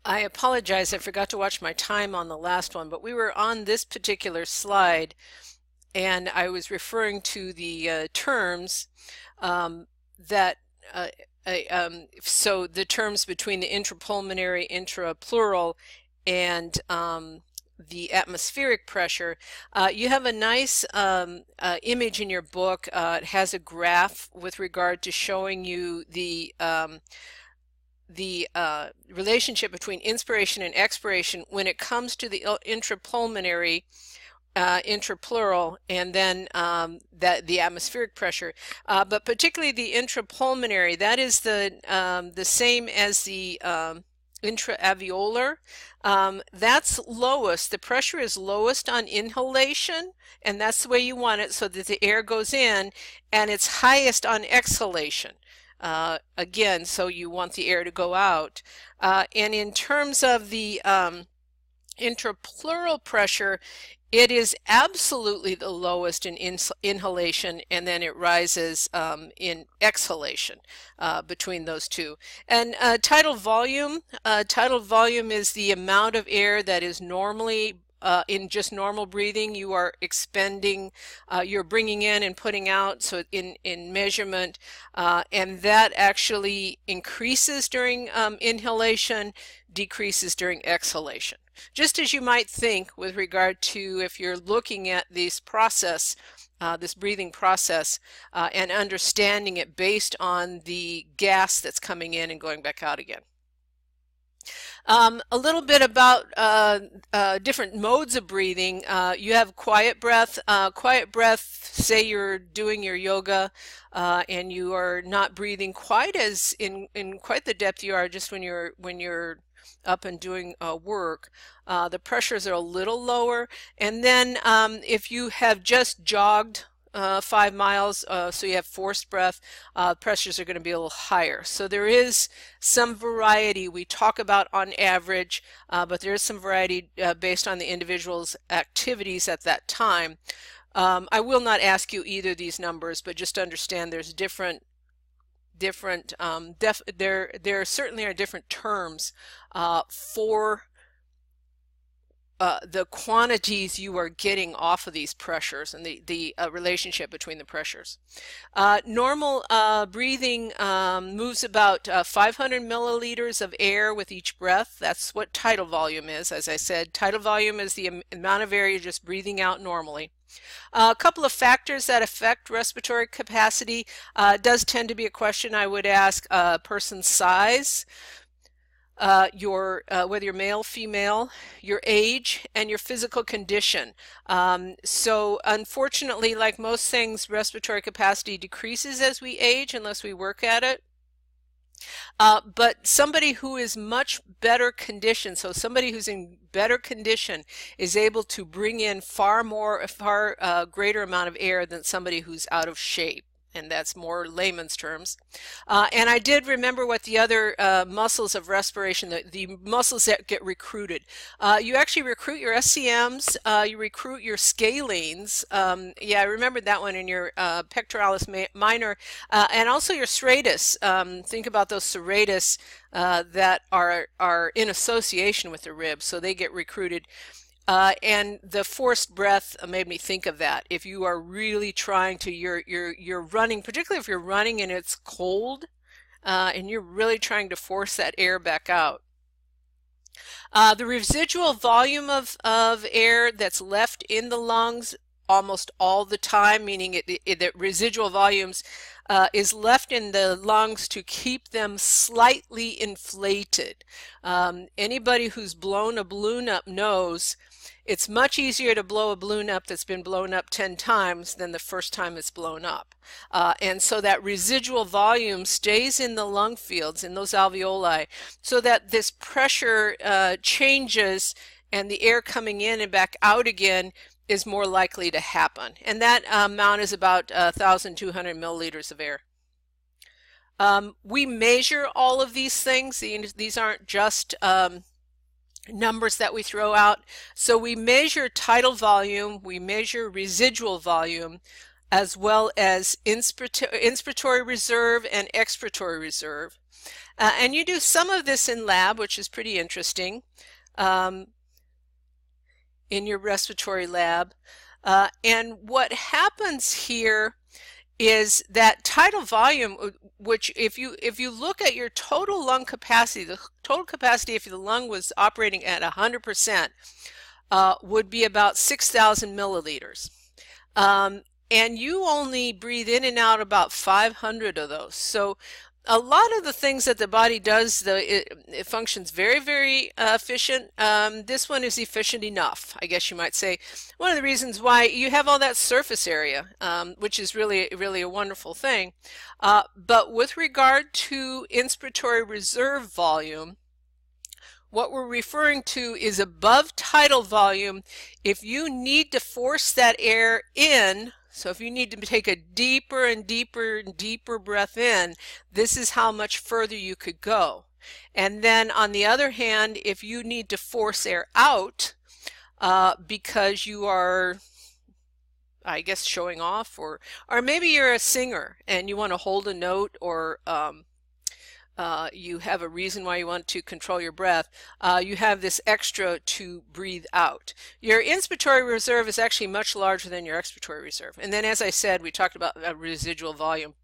I apologize, I forgot to watch my time on the last one, but we were on this particular slide and I was referring to the terms that so the terms between the intrapulmonary, intrapleural, and the atmospheric pressure. You have a nice image in your book. It has a graph with regard to showing you the relationship between inspiration and expiration when it comes to the intrapulmonary, intrapleural, and then the atmospheric pressure. But particularly the intrapulmonary, that is the same as the intraalveolar. That's lowest. The pressure is lowest on inhalation, and that's the way you want it so that the air goes in, and it's highest on exhalation. Again, so you want the air to go out. And in terms of the intrapleural pressure, it is absolutely the lowest in inhalation, and then it rises in exhalation between those two. And tidal volume is the amount of air that is normally in just normal breathing. You are expending, you're bringing in and putting out, so in measurement, and that actually increases during inhalation, decreases during exhalation. Just as you might think with regard to if you're looking at this process, this breathing process, and understanding it based on the gas that's coming in and going back out again. A little bit about different modes of breathing. You have quiet breath. Quiet breath, say you're doing your yoga and you are not breathing quite as in quite the depth you are just when you're up and doing work. The pressures are a little lower. And then if you have just jogged 5 miles, so you have forced breath, pressures are going to be a little higher. So there is some variety. We talk about on average, but there is some variety based on the individual's activities at that time. I will not ask you either of these numbers, but just understand there's there certainly are different terms for the quantities you are getting off of these pressures and the relationship between the pressures. Normal breathing moves about 500 milliliters of air with each breath. That's what tidal volume is. As I said, tidal volume is the amount of air you're just breathing out normally. A couple of factors that affect respiratory capacity does tend to be a question I would ask. Person's size, whether you're male, female, your age, and your physical condition. So unfortunately, like most things, respiratory capacity decreases as we age unless we work at it. But somebody who is much better conditioned, so somebody who's in better condition is able to bring in far greater amount of air than somebody who's out of shape. And that's more layman's terms. And I did remember what the other muscles of respiration, the muscles that get recruited. You actually recruit your SCMs, you recruit your scalenes. Yeah, I remembered that one in your pectoralis minor, and also your serratus. Think about those serratus that are in association with the ribs, so they get recruited. And the forced breath made me think of that. If you are really trying to, you're running, particularly if you're running and it's cold, and you're really trying to force that air back out. The residual volume of air that's left in the lungs almost all the time, meaning that residual volumes is left in the lungs to keep them slightly inflated. Anybody who's blown a balloon up knows it's much easier to blow a balloon up that's been blown up 10 times than the first time it's blown up. And so that residual volume stays in the lung fields, in those alveoli, so that this pressure changes and the air coming in and back out again is more likely to happen. And that amount is about 1,200 milliliters of air. We measure all of these things. These aren't just numbers that we throw out. So we measure tidal volume, we measure residual volume, as well as inspiratory reserve and expiratory reserve. And you do some of this in lab, which is pretty interesting, in your respiratory lab. And what happens here is that tidal volume, which if you look at your total lung capacity, the total capacity if the lung was operating at 100%, would be about 6,000 milliliters. And you only breathe in and out about 500 of those. So a lot of the things that the body does, it functions very, very efficient. This one is efficient enough, I guess you might say. One of the reasons why you have all that surface area, which is really, really a wonderful thing. But with regard to inspiratory reserve volume, what we're referring to is above tidal volume. If you need to force that air in, so if you need to take a deeper and deeper and deeper breath in, this is how much further you could go. And then on the other hand, if you need to force air out because you are, I guess, showing off, or maybe you're a singer and you want to hold a note, or you have a reason why you want to control your breath, you have this extra to breathe out. Your inspiratory reserve is actually much larger than your expiratory reserve. And then, as I said, we talked about residual volume.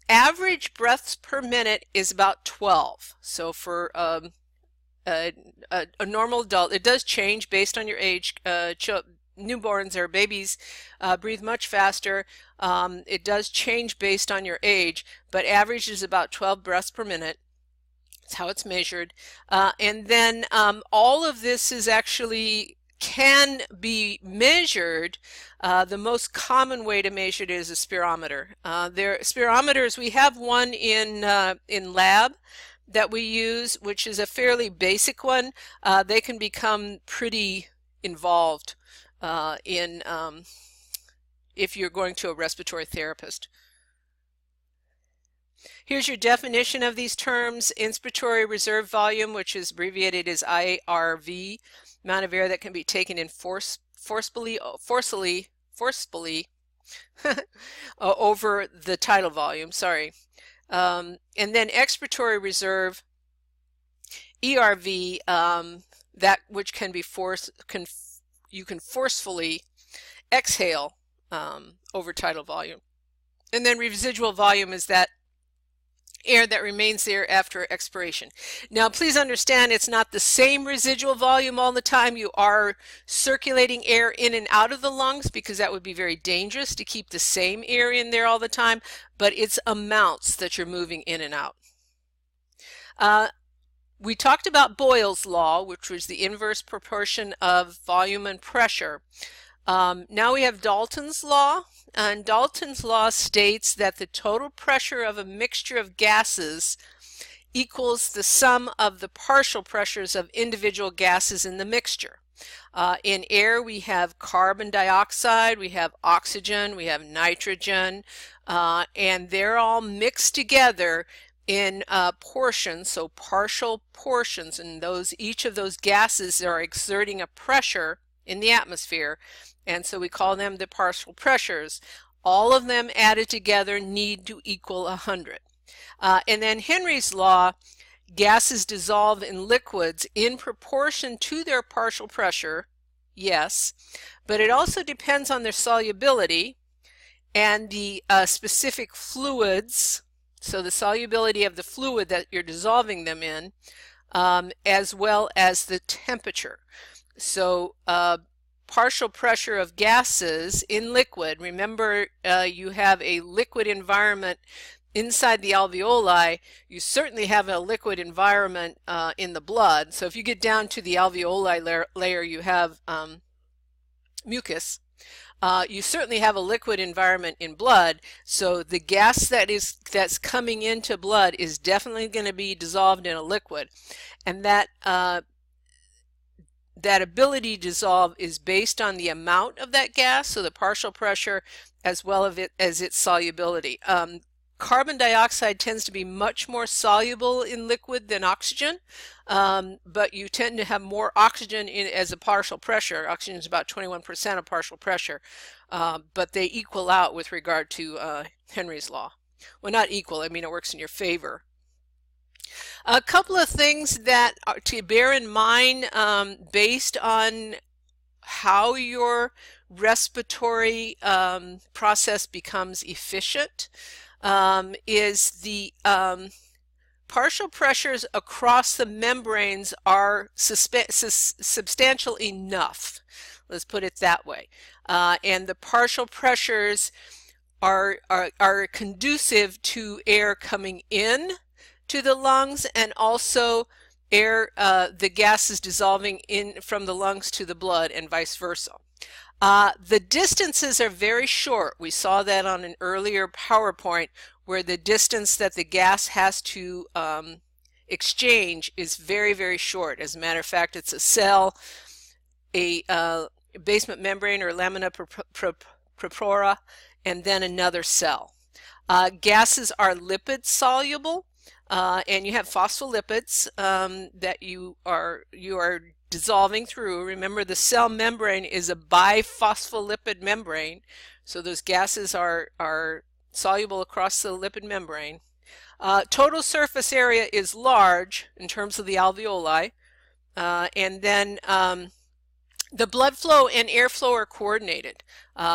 Average breaths per minute is about 12. So for a normal adult, it does change based on your age. Newborns or babies breathe much faster. It does change based on your age, but average is about 12 breaths per minute. That's how it's measured. And then all of this is actually can be measured. The most common way to measure it is a spirometer. Spirometers, we have one in lab that we use, which is a fairly basic one. They can become pretty involved if you're going to a respiratory therapist. Here's your definition of these terms. Inspiratory reserve volume, which is abbreviated as IRV, amount of air that can be taken in forcefully over the tidal volume, sorry. And then expiratory reserve, ERV, that which can be you can forcefully exhale over tidal volume. And then residual volume is that air that remains there after expiration. Now please understand, it's not the same residual volume all the time. You are circulating air in and out of the lungs, because that would be very dangerous to keep the same air in there all the time, but it's amounts that you're moving in and out. We talked about Boyle's law, which was the inverse proportion of volume and pressure. Now we have Dalton's law, and Dalton's law states that the total pressure of a mixture of gases equals the sum of the partial pressures of individual gases in the mixture. In air, we have carbon dioxide, we have oxygen, we have nitrogen, and they're all mixed together in portions, so partial portions, and each of those gases are exerting a pressure in the atmosphere, and so we call them the partial pressures. All of them added together need to equal 100. And then Henry's law, gases dissolve in liquids in proportion to their partial pressure, yes, but it also depends on their solubility and the specific fluids, so the solubility of the fluid that you're dissolving them in, as well as the temperature. So partial pressure of gases in liquid, remember you have a liquid environment inside the alveoli. You certainly have a liquid environment in the blood. So if you get down to the alveoli layer, you have mucus. You certainly have a liquid environment in blood, so the gas that's coming into blood is definitely going to be dissolved in a liquid, and that ability to dissolve is based on the amount of that gas, so the partial pressure, as well as its solubility. Carbon dioxide tends to be much more soluble in liquid than oxygen, but you tend to have more oxygen in as a partial pressure. Oxygen is about 21% of partial pressure, but they equal out with regard to Henry's law. Well, not equal, I mean it works in your favor. A couple of things that are to bear in mind based on how your respiratory process becomes efficient is the partial pressures across the membranes are substantial enough. Let's put it that way. And the partial pressures are conducive to air coming in to the lungs, and also air, the gases dissolving in from the lungs to the blood, and vice versa. The distances are very short. We saw that on an earlier PowerPoint, where the distance that the gas has to exchange is very, very short. As a matter of fact, it's a cell, a basement membrane or lamina propria, and then another cell. Gases are lipid soluble, and you have phospholipids that you are dissolving through. Remember, the cell membrane is a biphospholipid membrane, so those gases are soluble across the lipid membrane. Total surface area is large in terms of the alveoli, and then the blood flow and airflow are coordinated.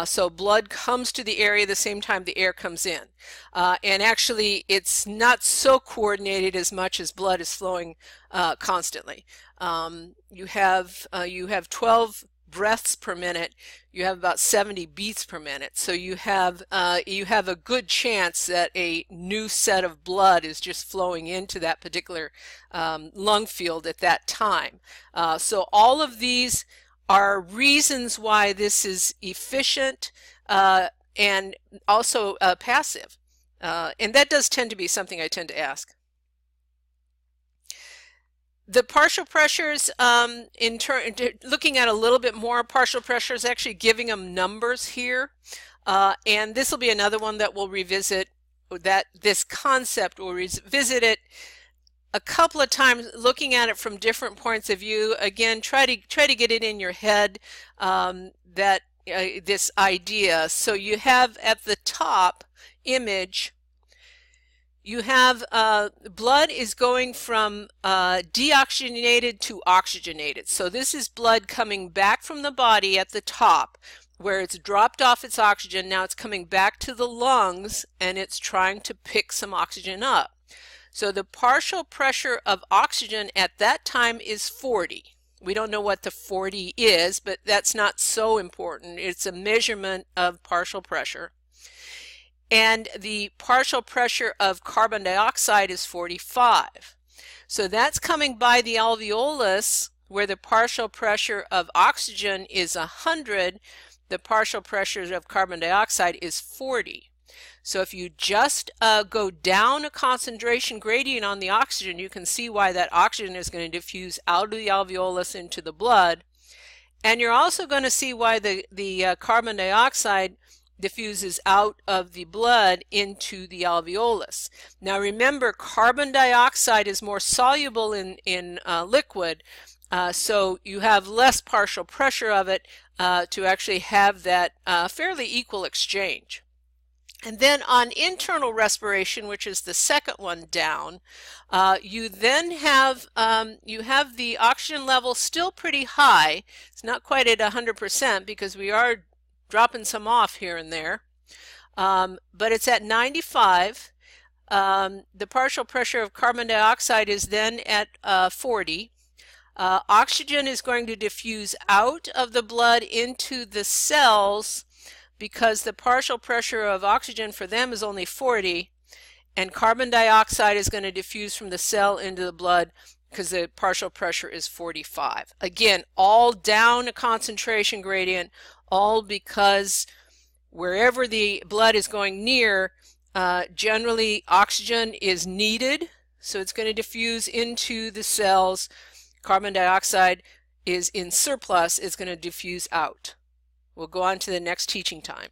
So blood comes to the area the same time the air comes in. And actually, it's not so coordinated as much as blood is flowing constantly. You have 12 breaths per minute. You have about 70 beats per minute. So you have a good chance that a new set of blood is just flowing into that particular lung field at that time. So all of these are reasons why this is efficient and also passive. And that does tend to be something I tend to ask. The partial pressures, looking at a little bit more partial pressures, actually giving them numbers here. And this will be another one that we'll revisit, this concept, we'll revisit it a couple of times, looking at it from different points of view. Again, try to get it in your head, that this idea. So you have at the top image, you have blood is going from deoxygenated to oxygenated. So this is blood coming back from the body at the top, where it's dropped off its oxygen. Now it's coming back to the lungs, and it's trying to pick some oxygen up. So the partial pressure of oxygen at that time is 40. We don't know what the 40 is, but that's not so important. It's a measurement of partial pressure. And the partial pressure of carbon dioxide is 45. So that's coming by the alveolus, where the partial pressure of oxygen is 100. The partial pressure of carbon dioxide is 40. So if you just go down a concentration gradient on the oxygen, you can see why that oxygen is going to diffuse out of the alveolus into the blood. And you're also going to see why the carbon dioxide diffuses out of the blood into the alveolus. Now remember, carbon dioxide is more soluble in liquid, so you have less partial pressure of it to actually have that fairly equal exchange. And then on internal respiration, which is the second one down, you then have the oxygen level still pretty high. It's not quite at 100% because we are dropping some off here and there, but it's at 95. The partial pressure of carbon dioxide is then at 40. Oxygen is going to diffuse out of the blood into the cells, because the partial pressure of oxygen for them is only 40, and carbon dioxide is going to diffuse from the cell into the blood because the partial pressure is 45. Again, all down a concentration gradient, all because wherever the blood is going near, generally oxygen is needed, so it's going to diffuse into the cells. Carbon dioxide is in surplus, it's going to diffuse out. We'll go on to the next teaching time.